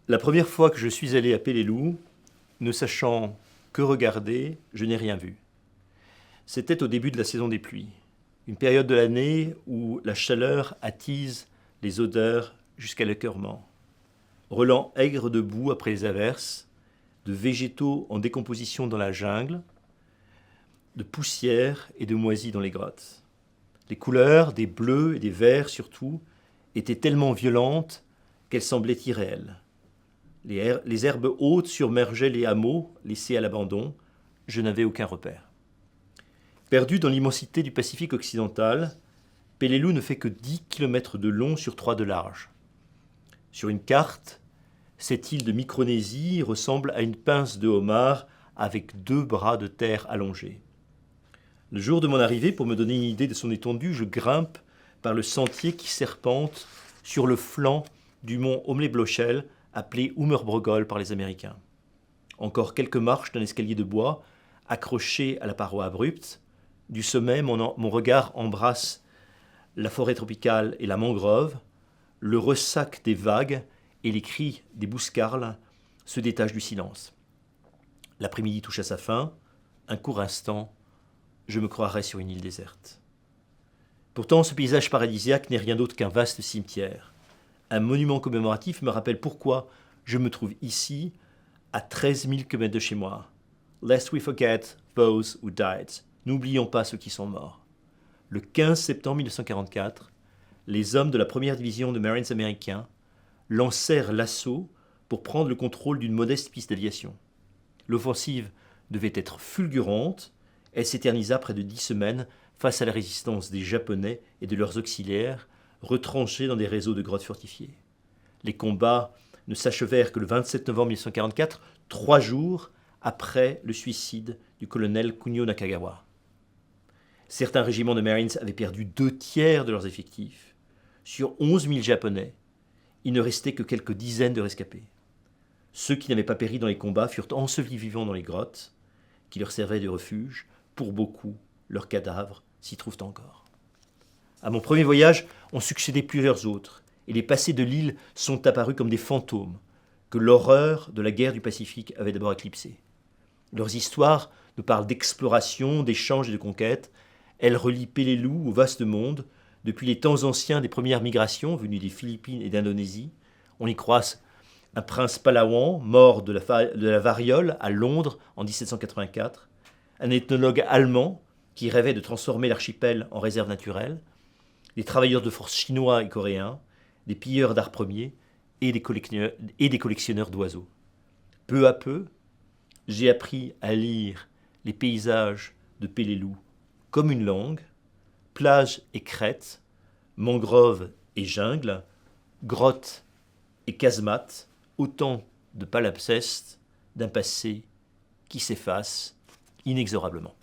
La première fois que je suis allé à Peleliu, ne sachant que regarder, je n'ai rien vu. C'était au début de la saison des pluies, une période de l'année où la chaleur attise les odeurs jusqu'à l'écœurement. Relents aigres de boue après les averses, de végétaux en décomposition dans la jungle, de poussière et de moisis dans les grottes. Les couleurs, des bleus et des verts surtout, étaient tellement violentes qu'elles semblaient irréelles. Les herbes hautes surmergeaient les hameaux, laissés à l'abandon. Je n'avais aucun repère. Perdu dans l'immensité du Pacifique occidental, Peleliu ne fait que 10 km de long sur 3 de large. Sur une carte, cette île de Micronésie ressemble à une pince de homard avec 2 bras de terre allongés. Le jour de mon arrivée, pour me donner une idée de son étendue, je grimpe par le sentier qui serpente sur le flanc du mont Homleblochel, appelé Ummerbrogol par les Américains. Encore quelques marches d'un escalier de bois, accroché à la paroi abrupte. Du sommet, mon regard embrasse la forêt tropicale et la mangrove. Le ressac des vagues et les cris des bouscarles se détachent du silence. L'après-midi touche à sa fin. Un court instant, je me croirais sur une île déserte. Pourtant, ce paysage paradisiaque n'est rien d'autre qu'un vaste cimetière. Un monument commémoratif me rappelle pourquoi je me trouve ici, à 13 000 km de chez moi. Lest we forget those who died. N'oublions pas ceux qui sont morts. Le 15 septembre 1944, les hommes de la première division de Marines américains lancèrent l'assaut pour prendre le contrôle d'une modeste piste d'aviation. L'offensive devait être fulgurante. Elle s'éternisa près de 10 semaines face à la résistance des Japonais et de leurs auxiliaires, retranchés dans des réseaux de grottes fortifiées. Les combats ne s'achevèrent que le 27 novembre 1944, 3 jours après le suicide du colonel Kunio Nakagawa. Certains régiments de Marines avaient perdu 2 tiers de leurs effectifs. Sur 11 000 Japonais, il ne restait que quelques dizaines de rescapés. Ceux qui n'avaient pas péri dans les combats furent ensevelis vivants dans les grottes, qui leur servaient de refuge. Pour beaucoup, leurs cadavres s'y trouvent encore. À mon premier voyage, ont succédé plusieurs autres, et les passés de l'île sont apparus comme des fantômes, que l'horreur de la guerre du Pacifique avait d'abord éclipsés. Leurs histoires nous parlent d'exploration, d'échanges et de conquêtes. Elles relient Peleliu au vaste monde, depuis les temps anciens des premières migrations venues des Philippines et d'Indonésie. On y croise un prince palawan, mort de la variole à Londres en 1784, un ethnologue allemand qui rêvait de transformer l'archipel en réserve naturelle, des travailleurs de force chinois et coréens, des pilleurs d'art premiers et des collectionneurs d'oiseaux. Peu à peu, j'ai appris à lire les paysages de Peleliu comme une langue, plages et crêtes, mangroves et jungles, grottes et casemates, autant de palimpsestes d'un passé qui s'efface inexorablement.